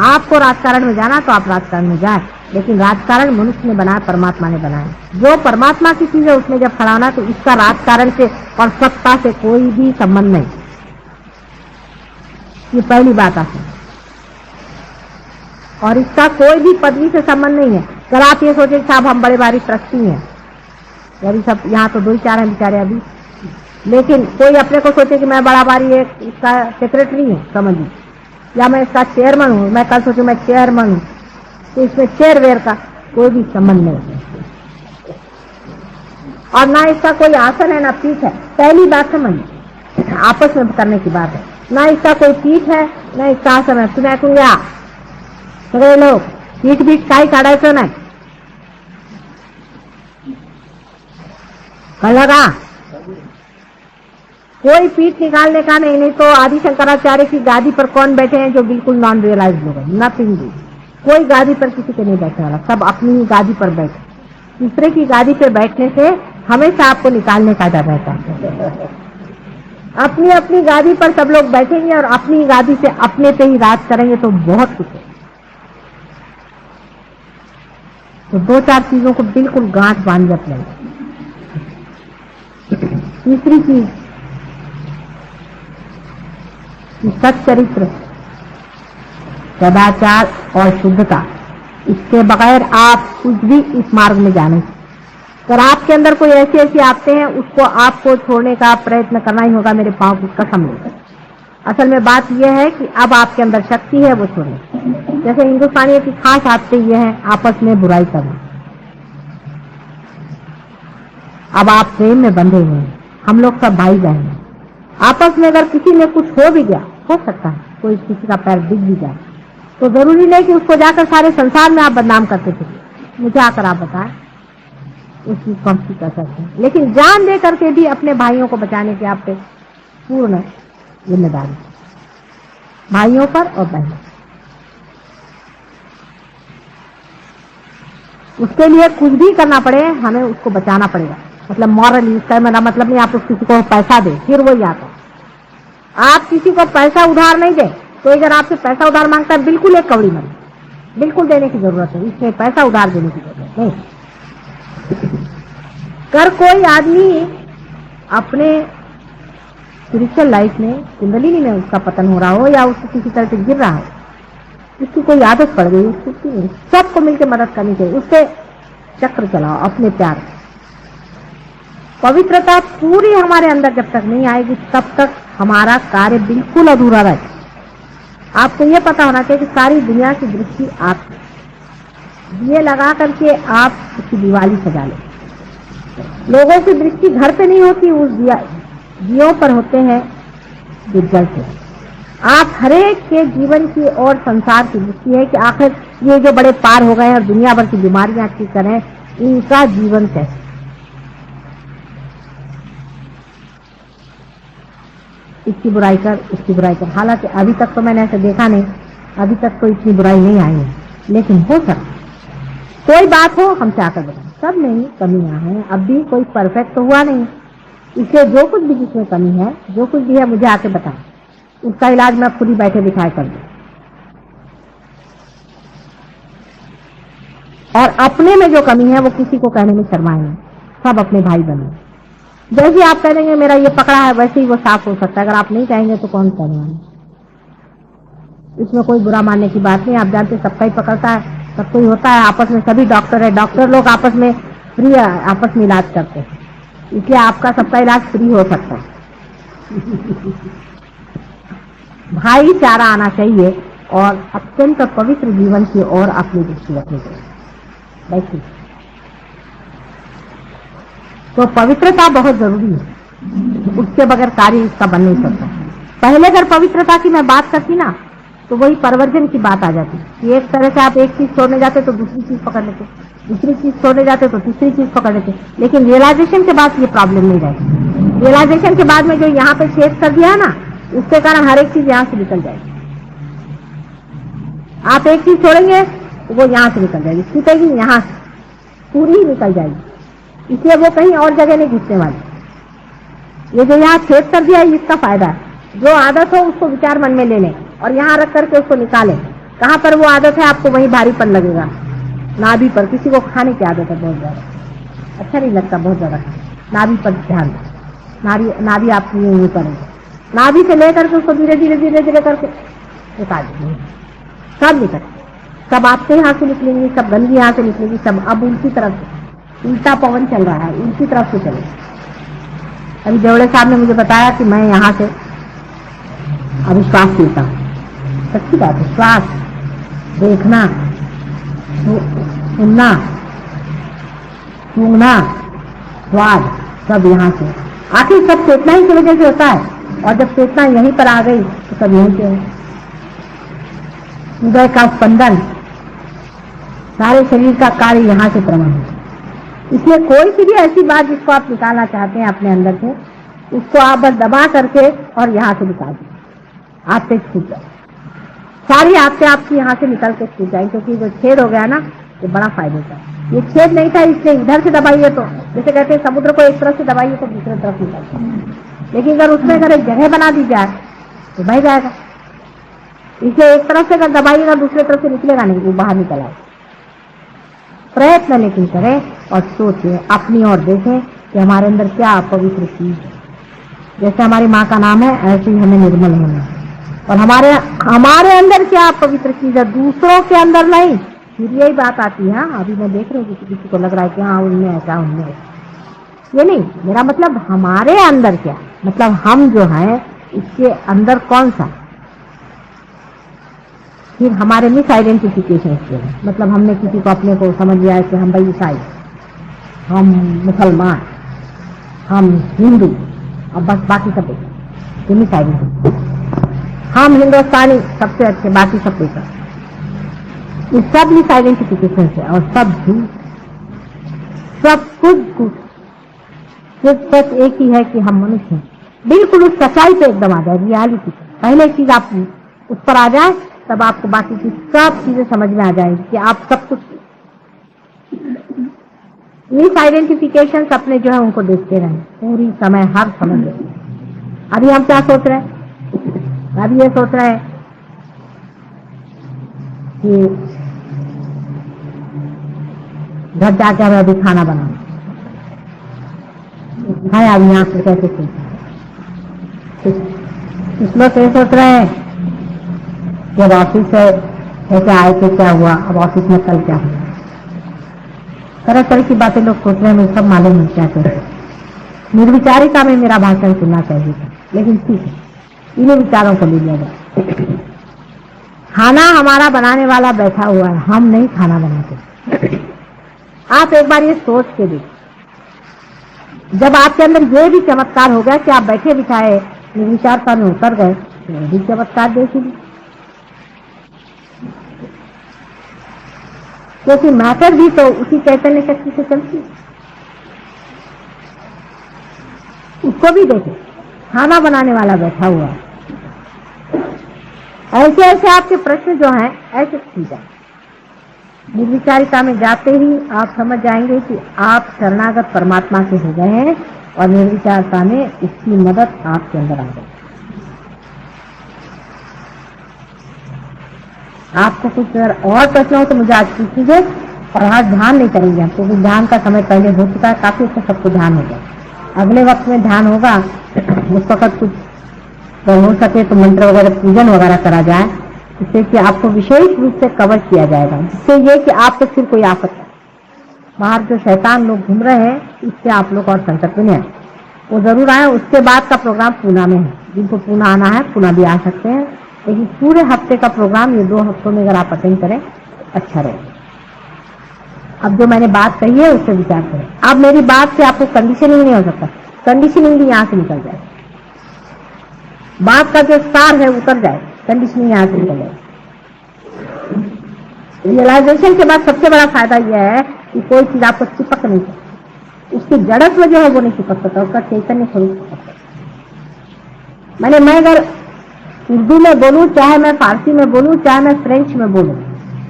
आपको राजकारण में जाना तो आप राजकारण में जाए, लेकिन राजकारण मनुष्य ने बनाया, परमात्मा ने बनाया। जो परमात्मा की चीज है उसमें जब खड़ा होना तो इसका राजकारण से और सत्ता से कोई भी संबंध नहीं। ये पहली बात आती है। और इसका कोई भी पदवी से संबंध नहीं है। अगर आप ये सोचे साहब हम बड़े भारी ट्रस्टी हैं, यदि सब यहाँ तो 2-4 हैं बेचारे अभी, लेकिन कोई अपने को सोचे कि मैं बड़ा भारी एक इसका सेक्रेटरी हूँ समझिए, या मैं इसका चेयरमैन हूँ, मैं कल सोचूं मैं चेयरमैन हूँ, तो इसमें चेयरवेयर का कोई भी संबंध नहीं। और ना इसका कोई आसन है ना पीठ है। पहली बात समझिए, आपस में करने की बात है। ना इसका कोई पीठ है ना इसका आसन है। सुना क्या सगळे लोग पीठ बीठ काही काढायचं नाही, कळलं का? कोई पीठ निकालने का नहीं। नहीं तो आदि शंकराचार्य की गादी पर कौन बैठे हैं जो बिल्कुल नॉन रियलाइज लोग हैं? नथिंग। कोई गादी पर किसी के नहीं बैठने वाला, सब अपनी ही गादी पर बैठे। दूसरे की गादी पर बैठने से हमेशा आपको निकालने का डर रहता है। अपनी अपनी गादी पर सब लोग बैठेंगे और अपनी गादी से अपने पे ही राज करेंगे तो बहुत कुछ है। तो 2-4 चीजों को बिल्कुल गांठ बांध अपने। तीसरी चीज, सच्चरित्र, सदाचार और शुद्धता, इसके बगैर आप कुछ भी इस मार्ग में जाने। अगर आपके अंदर कोई ऐसी आते हैं उसको आपको छोड़ने का प्रयत्न करना ही होगा, मेरे पांव की कसम लेकर। असल में बात यह है कि अब आपके अंदर शक्ति है वो छोड़े। जैसे हिंदुस्तानियों की खास आदतें ये है आपस में बुराई करना। अब आप प्रेम में बंधे हुए हैं, हम लोग सब भाई बहन हैं। आपस में अगर किसी में कुछ हो भी गया, हो सकता है कोई किसी का पैर दिख भी जाए, तो जरूरी नहीं कि उसको जाकर सारे संसार में आप बदनाम करते थे। मुझे आकर आप बताएं उस चीज को हम ठीक कर सकते हैं। लेकिन जान दे करके भी अपने भाइयों को बचाने की आप पे पूर्ण जिम्मेदारी, भाइयों पर और बहनों। उसके लिए कुछ भी करना पड़े हमें उसको बचाना पड़ेगा। मतलब मॉरली, इसका मेरा मतलब नहीं आप उस किसी को पैसा दे फिर वही आता। आप किसी को पैसा उधार नहीं दे, तो अगर आपसे पैसा उधार मांगता है बिल्कुल एक कौड़ी मत, बिल्कुल देने की जरूरत है, इसमें पैसा उधार देने की जरूरत नहीं। कर कोई आदमी अपने स्पिरिचुअल लाइफ में, कुंडलिनी में उसका पतन हो रहा हो या उसको किसी तरह से गिर रहा हो, उसकी कोई आदत पड़ गई, उसकी सबको मिलकर मदद करनी चाहिए। उससे चक्र चलाओ अपने प्यार, पवित्रता पूरी हमारे अंदर जब तक नहीं आएगी तब तक हमारा कार्य बिल्कुल अधूरा रहेगा। आपको ये पता होना चाहिए कि सारी दुनिया की दृष्टि आप दिए लगा करके आप उसकी दिवाली सजा ले। लोगों की दृष्टि घर पे नहीं होती, उस दियों पर होते हैं जो जलते। आप हरेक के जीवन की और संसार की दृष्टि है कि आखिर ये जो बड़े पार हो गए और दुनिया भर की बीमारियां ठीक करें, इनका जीवन कैसे। इसकी बुराई कर, उसकी बुराई कर। हालांकि अभी तक तो मैंने ऐसे देखा नहीं, अभी तक तो इतनी बुराई नहीं आई है, लेकिन हो सकता कोई बात हो, हम क्या कर बताएं। सब में ही कमियां हैं, अब भी कोई परफेक्ट तो हुआ नहीं। इसलिए जो कुछ भी जिसमें कमी है, जो कुछ भी है, मुझे आके बताएं, उसका इलाज मैं खुद ही बैठे दिखाई कर दूं। और अपने में जो कमी है वो किसी को कहने में शर्माए नहीं, सब अपने भाई बने। जैसे आप कह देंगे मेरा ये पकड़ा है, वैसे ही वो साफ हो सकता है। अगर आप नहीं कहेंगे तो कौन कहने वाला। इसमें कोई बुरा मानने की बात नहीं। आप जानते सबका ही पकड़ता है, सबको ही होता है। आपस में सभी डॉक्टर है, डॉक्टर लोग आपस में फ्री आपस में इलाज करते हैं, इसलिए आपका सबका इलाज फ्री हो सकता है। भाईचारा आना चाहिए और अत्यंत पवित्र जीवन की ओर अपनी दृष्टि रखनी चाहिए। देखिए, तो पवित्रता बहुत जरूरी है, उसके बगैर कार्य इसका बन नहीं सकता। पहले अगर पवित्रता की मैं बात करती ना तो वही परवर्जन की बात आ जाती कि एक तरह से आप एक चीज छोड़ने जाते तो दूसरी चीज पकड़ लेते, दूसरी चीज छोड़ने जाते तो तीसरी चीज पकड़ लेते। लेकिन रियलाइजेशन के बाद ये प्रॉब्लम नहीं रहेगी। रियलाइजेशन के बाद में जो यहाँ पे छेद कर दिया है ना, उसके कारण हर एक चीज यहाँ से निकल जाएगी। आप एक चीज छोड़ेंगे तो वो यहाँ से निकल जाएगी, छूटेगी यहाँ से, पूरी ही निकल जाएगी। इसलिए वो कहीं और जगह नहीं घुसने वाली। ये जो यहाँ छेद कर दिया है, इसका फायदा है। जो आदत हो उसको विचार मन में ले लें और यहाँ रख करके उसको निकालें। कहाँ पर वो आदत है आपको वहीं भारीपन लगेगा, नाभि पर। किसी को खाने की आदत है बहुत ज्यादा, अच्छा नहीं लगता बहुत ज्यादा, नाभि पर ध्यान दें। नाभि आपकी यूं करेंगे, नाभि से लेकर के उसको धीरे धीरे धीरे धीरे करके निकाल देंगे। सब निकल, सब आपके यहाँ से निकलेंगी, सब गंदगी यहाँ से निकलेगी, सब अब उल्टी तरफ से, उल्टा पवन चल रहा है, उल्टी तरफ से चले। अभी देवड़े साहब ने मुझे बताया कि मैं यहाँ से अभी श्वास लेता हूँ। सच्ची बात है, श्वास देखना, सुनना, सूंघना, स्वाद, सब यहाँ से। आखिर सब चेतना ही की वजह से होता है, और जब चेतना यहीं पर आ गई तो सब यहीं से। हृदय का स्पंदन, सारे शरीर का कार्य यहाँ से प्रमाण है। इसलिए कोई सी भी ऐसी बात जिसको आप निकालना चाहते हैं अपने अंदर से, उसको आप बस दबा करके और यहाँ से निकाल दीजिए, आपसे छूट जाए। सारी आपसे आपकी यहाँ से निकल के छूट जाए, क्योंकि जो छेद हो गया ना, ये बड़ा फायदे का। ये छेद नहीं था, इसलिए इधर से दबाइए तो, जैसे कहते हैं समुद्र को एक तरफ से दबाइए तो दूसरे तरफ निकलता है, लेकिन अगर उसमें अगर एक जगह बना दी जाए तो बह जाएगा। इसलिए एक तरफ से अगर दबाइएगा दूसरे तरफ से निकलेगा नहीं, वो बाहर निकल आएगा। प्रयत्न लेकिन करें और सोचें, अपनी ओर देखें कि हमारे अंदर क्या अपवित्र चीज है। जैसे हमारी माँ का नाम है, ऐसे ही हमें निर्मल होना है। और हमारे अंदर क्या पवित्र चीज है, दूसरों के अंदर नहीं। फिर यही बात आती है। अभी मैं देख रही हूँ किसी को लग रहा है कि हाँ उनमें ऐसा, उनमें ऐसा। ये नहीं, मेरा मतलब हमारे अंदर क्या, मतलब हम जो है इसके अंदर कौन सा। फिर हमारे मिस आइडेंटिफिकेशन के हैं, मतलब हमने किसी को अपने को समझ लिया है कि हम भाई ईसाई, हम मुसलमान, हम हिंदू, और बस बाकी सब मिस आइडेंटिफिकेशन। हम हिंदुस्तानी सबसे अच्छे, बाकी सब कोई कर, ये सब मिस आइडेंटिफिकेशन से। और सब सब कुछ सिर्फ सच एक ही है कि हम मनुष्य हैं। बिल्कुल उस सच्चाई पे एकदम आ जाए, रियलिटी। पहले चीज आप उस पर आ जाए, तब आपको बाकी की सब चीजें समझ में आ जाएगी कि आप सब कुछ मिस आइडेंटिफिकेशन अपने जो है उनको देखते रहें पूरी समय, हर समय देखते हैं। अभी हम क्या सोच रहे हैं, अभी ये सोच रहे हैं कि घर जाके हमें अभी खाना बनाना है। अभी यहाँ से कैसे कुछ लोग ये सोच रहे हैं कि अब ऑफिस से कैसे आए थे, क्या हुआ, अब ऑफिस में कल क्या हुआ। तरह तरह की बातें लोग सोच रहे हैं, मुझे सब मालूम है क्या करें। निर्विचारिता में मेरा भाषण सुनना चाहिए था, लेकिन ठीक है, इन्हीं विचारों को ले लिया जाए। खाना हमारा बनाने वाला बैठा हुआ है, हम नहीं खाना बनाते। आप एक बार ये सोच के देखिए, जब आपके अंदर ये भी चमत्कार हो गया कि आप बैठे बिठाए निर्विचारता में उतर गए, तो भी चमत्कार देखिए, क्योंकि मैटर भी तो उसी चैतन्य शक्ति से चलती है। उसको भी देखे, खाना बनाने वाला बैठा हुआ है। ऐसे ऐसे आपके प्रश्न जो हैं ऐसे सीधा निर्विचारिता में जाते ही आप समझ जाएंगे कि आप शरणागत परमात्मा के हो गए हैं और निर्विचारता में उसकी मदद आपके अंदर आ गई। आपको कुछ और प्रश्न हो तो मुझे आज पूछिए, और आज ध्यान नहीं करेंगे हम, क्योंकि ध्यान का समय पहले हो चुका है, काफी अच्छा सबको ध्यान हो गया। अगले वक्त में ध्यान होगा, उस वक्त कुछ तो हो सके तो मंत्र वगैरह पूजन वगैरह करा जाए, जिससे कि आपको विशेष रूप से कवर किया जाएगा, जिससे ये कि आपको फिर कोई आफत है। बाहर जो शैतान लोग घूम रहे हैं, इससे आप लोग और संकट में नहीं आए, वो जरूर आए। उसके बाद का प्रोग्राम पूना में है, जिनको पूना आना है पूना भी आ सकते हैं, लेकिन पूरे हफ्ते का प्रोग्राम ये 2 हफ्तों में अगर आप अटेंड करें अच्छा रहेगा। अब जो मैंने बात कही है उससे विचार करें। अब मेरी बात से आपको कंडीशनिंग नहीं हो सकता, कंडीशनिंग भी यहाँ से निकल जाए, बात का जो सार है उतर जाए, कंडीशनिंग यहाँ से निकल जाए। रियलाइजेशन के बाद सबसे बड़ा फायदा यह है कि कोई चीज आपको चिपक नहीं सकती, उसकी जड़त्व जो है वो नहीं चिपक सकता, उसका चैतन्य स्वरूप चिपक सकता। मैं अगर उर्दू में बोलूं, चाहे मैं फारसी में बोलूं, चाहे मैं फ्रेंच में बोलूं,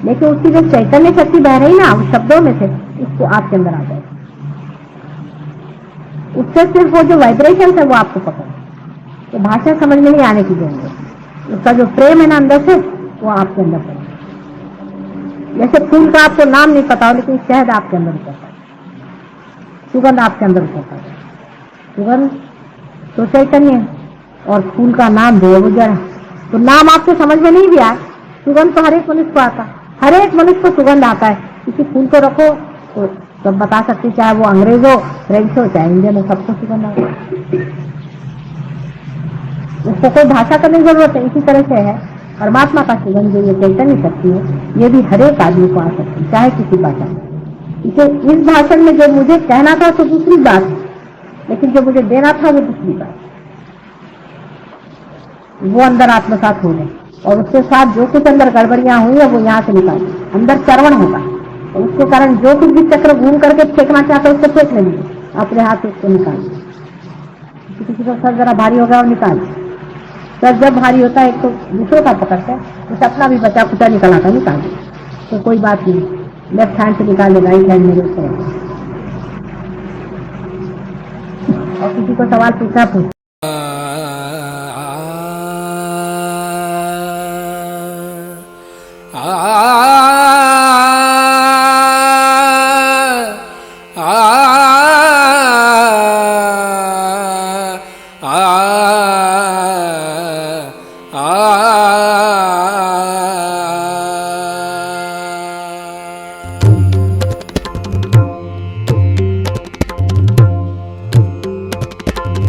लेकिन उसकी जो चैतन्य शक्ति बह रही ना उस शब्दों में से, उसको आपके अंदर आ जाए, उससे सिर्फ वो जो वाइब्रेशन है वो आपको पकड़े, तो भाषा समझ में नहीं आने की जरूरत है। उसका जो प्रेम है ना अंदर से, वो आपके अंदर पड़े। जैसे फूल का आपको नाम नहीं पता हो, लेकिन शहद आपके अंदर उतरता है, सुगंध आपके अंदर उतरता है। सुगंध तो चैतन्य है और फूल का नाम जो है वो जड़ है। तो नाम आपको समझ में नहीं भी आए, सुगंध तो हर एक मनुष्य को आता है, हर एक मनुष्य को सुगंध आता है। किसी फूल को रखो तो सब बता सकते, चाहे वो अंग्रेज हो, फ्रेंच हो, चाहे इंडियन हो, सबको सुगंध आता है। उसको कोई भाषा करने की जरूरत है। इसी तरह से है परमात्मा का सुगंध जो ये चैतन्य शक्ति है, ये भी हर एक आदमी को आ सकती है, चाहे किसी भाषा में। इसे इस भाषण में जो मुझे कहना था तो दूसरी बात, लेकिन जो मुझे देना था वो दूसरी बात, वो अंदर आत्मसात हो गए, और उसके साथ जो कुछ अंदर गड़बड़ियां हुई है वो यहाँ से निकाल, अंदर चरवण होगा, और उसके कारण जो कुछ भी चक्र घूम करके फेंकना चाहते उसको फेंकने दीजिए, अपने हाथ से उसको निकाल। किसी का सर जरा भारी हो गया और निकाल, सर जब भारी होता है एक तो दूसरों का पकड़ता है, उसे अपना भी बचा खुचा निकल आता है, निकाल दे, तो कोई बात नहीं, लेफ्ट हैंड से निकाल ले, राइट हैंड मेरे ऊपर। और किसी को सवाल पूछा पूछ।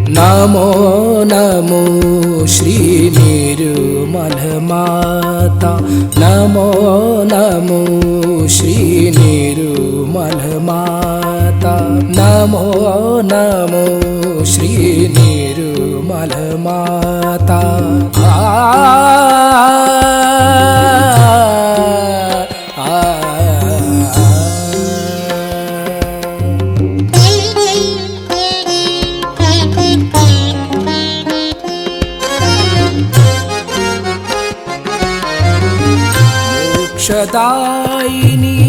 नमो नमो श्री निर्मल माता, नमो नमो श्री निर्मल माता, नमो नमो श्री निर्मल माता। मोक्षदायिनी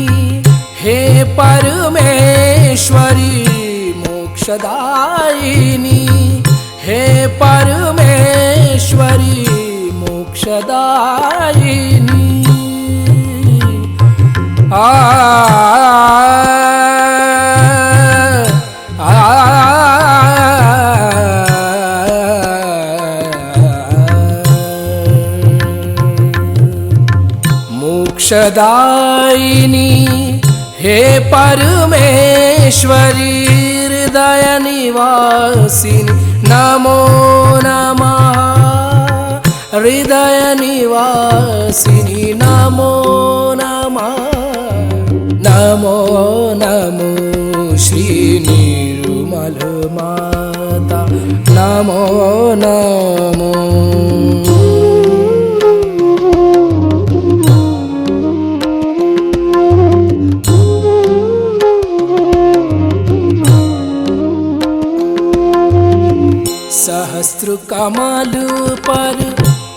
हे परमेश्वरी, मोक्षदायिनी हे परमेश्वरी, मोक्षदायिनी। मोक्षदायिनी हे परमेश्वरी, हृदय निवासिनी नमो नमः हृदय निवासिनी नमो नमः नमो नमो श्री निर्मल माता नमो नमो सहस्त्र कमल पर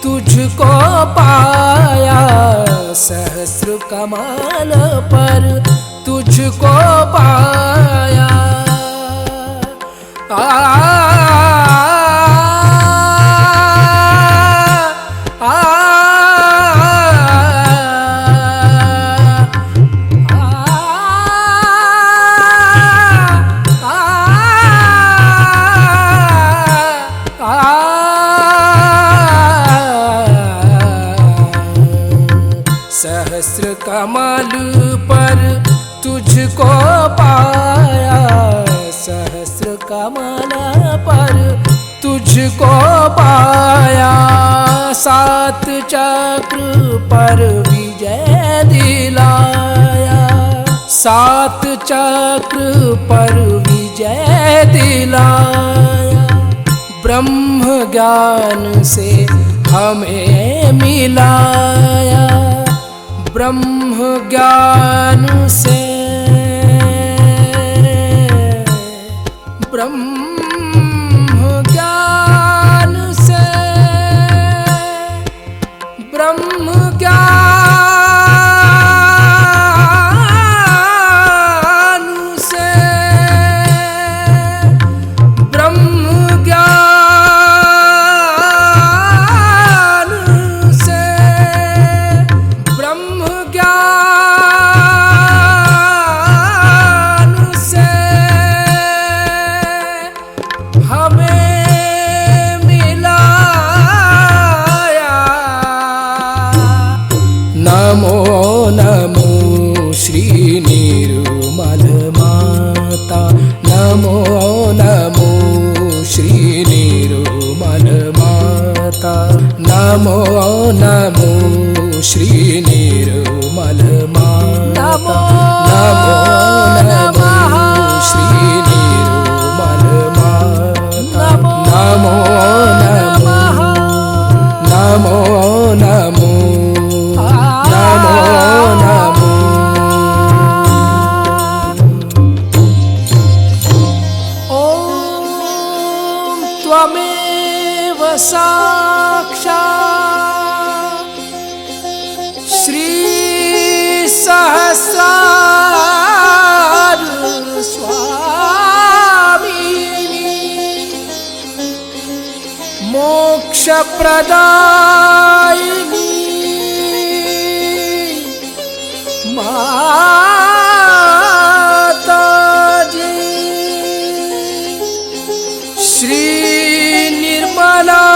तुझको पाया सहस्त्र कमल पर तुझको पाया आ, आ, सहस्र कमल पर तुझको पाया सहस्र कमल पर तुझको पाया सात चक्र पर विजय दिलाया सात चक्र पर विजय दिलाया ब्रह्म ज्ञान से हमें मिलाया ब्रह्म ज्ञान से ब्रह्म ज्ञान से ब्रह्म ज्ञान से ब्रह्म ज्ञान से ब्रह्म ज्ञान से हमें मिलाया नमो नमो श्री निर्मल माता नमो नमो श्री निर्मल माता नमो नमो श्री निर्मल माता नमो नमो श्री निर्मल माता नमो नमो नमो नमो नमो नमो ॐ त्वमेव साक्षात् श्री सहस्रार स्वामिनी मोक्ष प्रदायिनी माताजी श्री निर्मला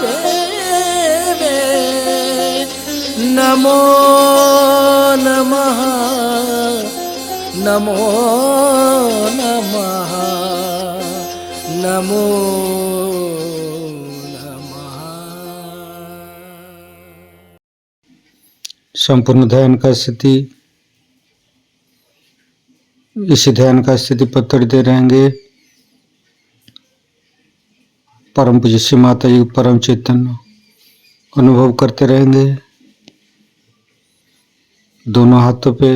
देवे नमो नमः नमो नमः नमो नमः। संपूर्ण ध्यान का स्थिति इसी ध्यान का स्थिति पत्र दे रहेंगे। परम पूज्य श्री माता जी परम चैतन्य अनुभव करते रहेंगे। दोनों हाथों पे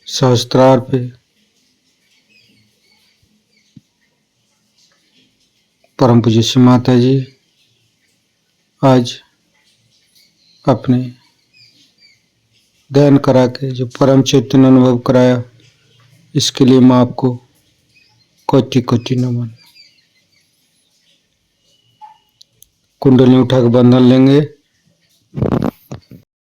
सहस्त्रार पे परम पूज्य श्री माता जी आज अपने ध्यान करा के जो परम चैतन्य अनुभव कराया, इसके लिए मैं आपको कोटि कोटि नमन। कुंडली उठा के बंधन लेंगे।